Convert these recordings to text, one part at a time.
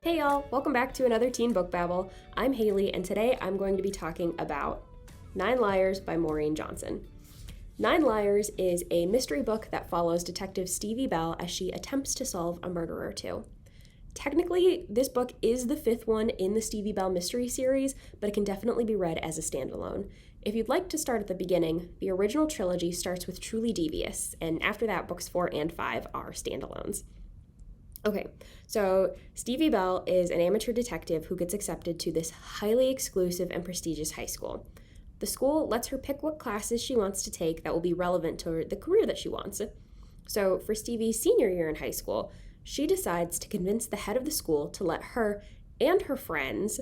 Hey y'all, welcome back to another Teen Book Babble. I'm Haley, and today I'm going to be talking about 9 Liars by Maureen Johnson. 9 Liars is a mystery book that follows Detective Stevie Bell as she attempts to solve a murder or two. Technically, this book is the 5th one in the Stevie Bell mystery series, but it can definitely be read as a standalone. If you'd like to start at the beginning, the original trilogy starts with Truly Devious, and after that, books 4 and 5 are standalones. Okay, so Stevie Bell is an amateur detective who gets accepted to this highly exclusive and prestigious high school. The school lets her pick what classes she wants to take that will be relevant to the career that she wants. So for Stevie's senior year in high school, she decides to convince the head of the school to let her and her friends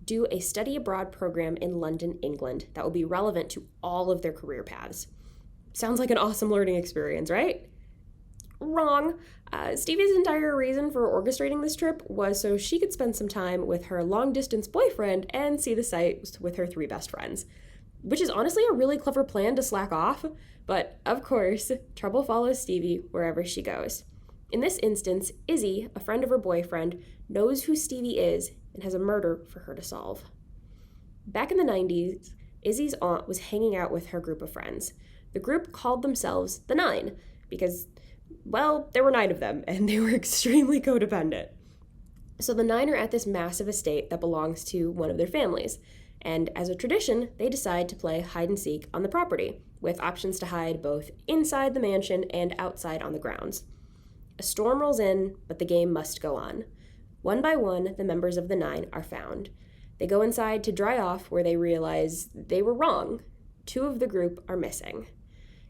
do a study abroad program in London, England that will be relevant to all of their career paths. Sounds like an awesome learning experience, right? Wrong. Stevie's entire reason for orchestrating this trip was so she could spend some time with her long-distance boyfriend and see the sights with her 3 best friends. Which is honestly a really clever plan to slack off, but of course, trouble follows Stevie wherever she goes. In this instance, Izzy, a friend of her boyfriend, knows who Stevie is and has a murder for her to solve. Back in the 90s, Izzy's aunt was hanging out with her group of friends. The group called themselves the 9 because, well, there were 9 of them, and they were extremely codependent. So the 9 are at this massive estate that belongs to one of their families, and as a tradition, they decide to play hide-and-seek on the property, with options to hide both inside the mansion and outside on the grounds. A storm rolls in, but the game must go on. One by one, the members of the 9 are found. They go inside to dry off, where they realize they were wrong. 2 of the group are missing.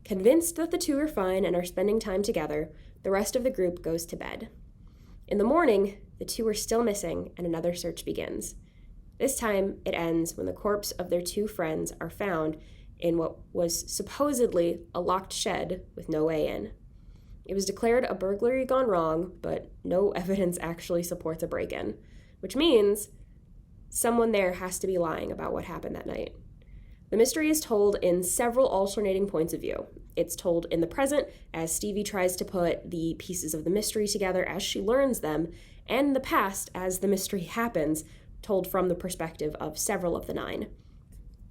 Convinced that the 2 are fine and are spending time together, the rest of the group goes to bed. In the morning, the 2 are still missing and another search begins. This time, it ends when the corpse of their 2 friends are found in what was supposedly a locked shed with no way in. It was declared a burglary gone wrong, but no evidence actually supports a break-in, which means someone there has to be lying about what happened that night. The mystery is told in several alternating points of view. It's told in the present, as Stevie tries to put the pieces of the mystery together as she learns them, and in the past, as the mystery happens, told from the perspective of several of the 9.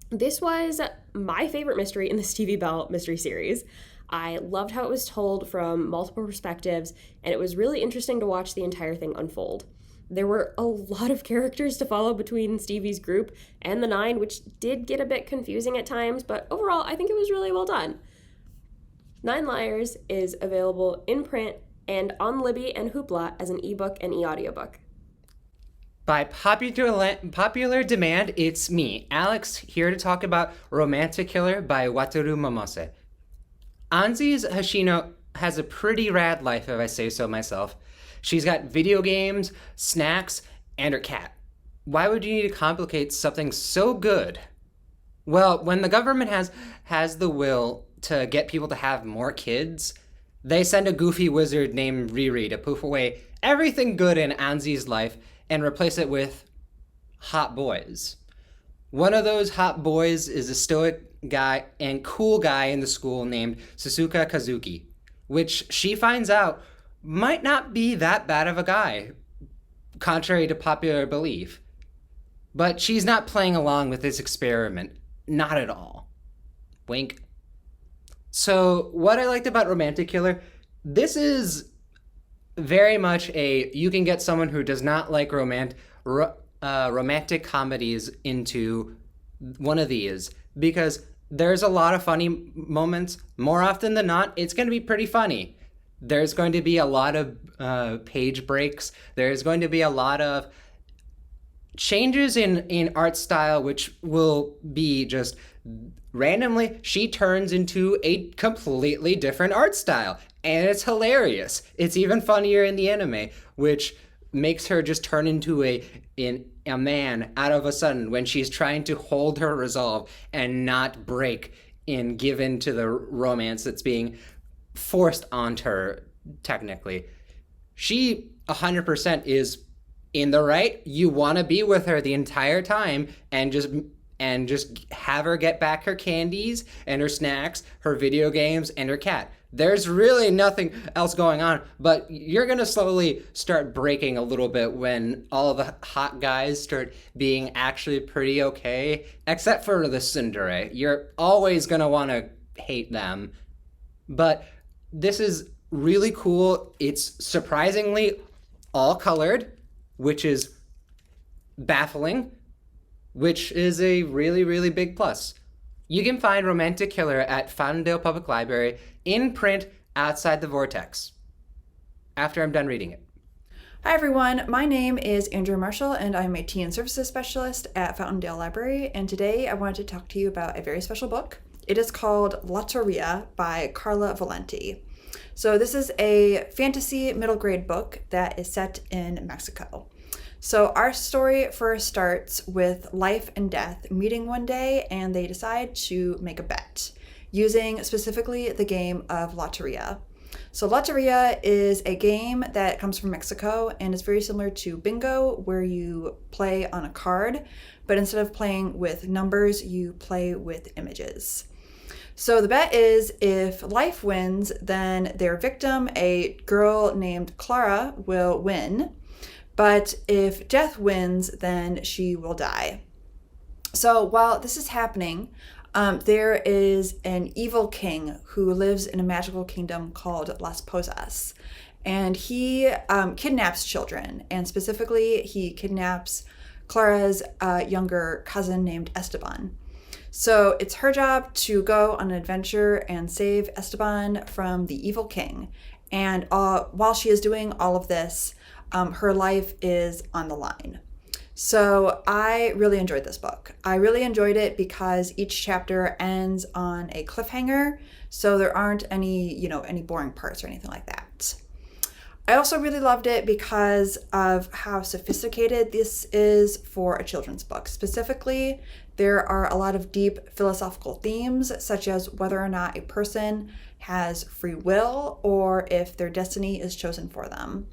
This was my favorite mystery in the Stevie Bell mystery series. I loved how it was told from multiple perspectives, and it was really interesting to watch the entire thing unfold. There were a lot of characters to follow between Stevie's group and the 9, which did get a bit confusing at times, but overall, I think it was really well done. 9 Liars is available in print and on Libby and Hoopla as an ebook and e-audiobook. By popular demand, it's me, Alex, here to talk about Romantic Killer by Wataru Momose. Anzi's Hashino has a pretty rad life, if I say so myself. She's got video games, snacks, and her cat. Why would you need to complicate something so good? Well, when the government has the will to get people to have more kids, they send a goofy wizard named Riri to poof away everything good in Anzi's life and replace it with hot boys. One of those hot boys is a stoic guy and cool guy in the school named Susuka Kazuki, which she finds out might not be that bad of a guy, contrary to popular belief. But she's not playing along with this experiment. Not at all. Wink. So, what I liked about Romantic Killer, this is very much you can get someone who does not like romantic comedies into one of these, because there's a lot of funny moments. More often than not, it's going to be pretty funny. There's going to be a lot of page breaks. There's going to be a lot of changes in art style, which will be just randomly, she turns into a completely different art style. And it's hilarious. It's even funnier in the anime, which makes her just turn into a man out of a sudden when she's trying to hold her resolve and not break and give in to the romance that's being forced onto her, technically. She 100% is in the right. You want to be with her the entire time and just have her get back her candies and her snacks, her video games, and her cat. there's really nothing else going on, but you're going to slowly start breaking a little bit when all the hot guys start being actually pretty okay, except for the tsundere. You're always going to want to hate them. But this is really cool. It's surprisingly all colored, which is baffling, which is a really, really big plus. You can find Romantic Killer at Fountaindale Public Library in print outside the Vortex after I'm done reading it. Hi everyone, my name is Andrea Marshall and I'm a teen services specialist at Fountaindale Library, and today I wanted to talk to you about a very special book. It is called Lotería by Karla Valenti. So this is a fantasy middle grade book that is set in Mexico. So our story first starts with Life and Death meeting one day, and they decide to make a bet using specifically the game of Lotería. So Lotería is a game that comes from Mexico and is very similar to bingo, where you play on a card, but instead of playing with numbers, you play with images. So the bet is if Life wins, then their victim, a girl named Clara, will win. But if Death wins, then she will die. So while this is happening, there is an evil king who lives in a magical kingdom called Las Posas. And he kidnaps children. And specifically, he kidnaps Clara's younger cousin named Esteban. So it's her job to go on an adventure and save Esteban from the evil king. And while she is doing all of this, her life is on the line. So I really enjoyed this book. I really enjoyed it because each chapter ends on a cliffhanger, so there aren't any boring parts or anything like that. I also really loved it because of how sophisticated this is for a children's book. Specifically, there are a lot of deep philosophical themes, such as whether or not a person has free will or if their destiny is chosen for them.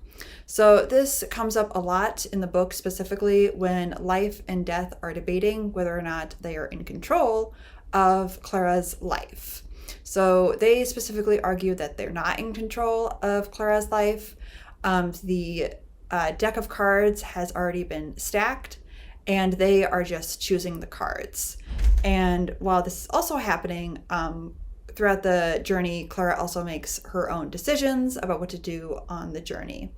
So this comes up a lot in the book, specifically when Life and Death are debating whether or not they are in control of Clara's life. So they specifically argue that they're not in control of Clara's life. The deck of cards has already been stacked, and they are just choosing the cards. And while this is also happening, throughout the journey, Clara also makes her own decisions about what to do on the journey.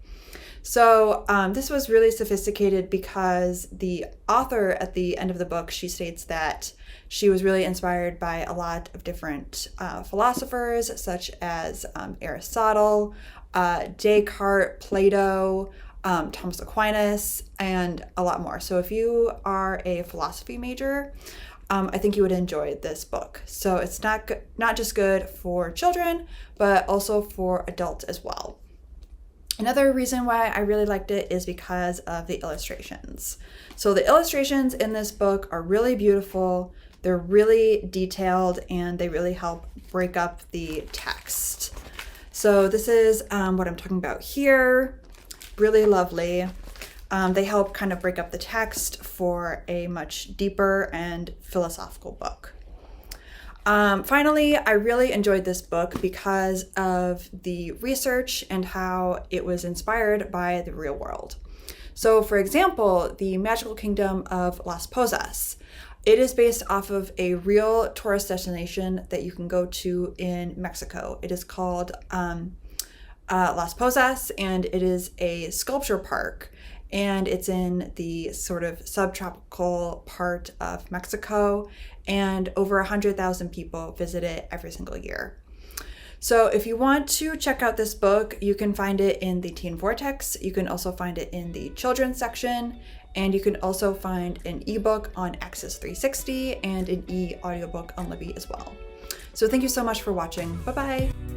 So this was really sophisticated because the author at the end of the book, she states that she was really inspired by a lot of different philosophers, such as Aristotle, Descartes, Plato, Thomas Aquinas, and a lot more. So if you are a philosophy major, I think you would enjoy this book. So it's not just good for children, but also for adults as well. Another reason why I really liked it is because of the illustrations. So the illustrations in this book are really beautiful, they're really detailed, and they really help break up the text. So this is what I'm talking about here. Really lovely. They help kind of break up the text for a much deeper and philosophical book. Finally, I really enjoyed this book because of the research and how it was inspired by the real world. So, for example, the magical kingdom of Las Posas. It is based off of a real tourist destination that you can go to in Mexico. It is called Las Posas, and it is a sculpture park. And it's in the sort of subtropical part of Mexico, and over 100,000 people visit it every single year. So if you want to check out this book, you can find it in the Teen Vortex. You can also find it in the children's section, and you can also find an ebook on Access 360 and an e-audiobook on Libby as well. So thank you so much for watching. Bye-bye.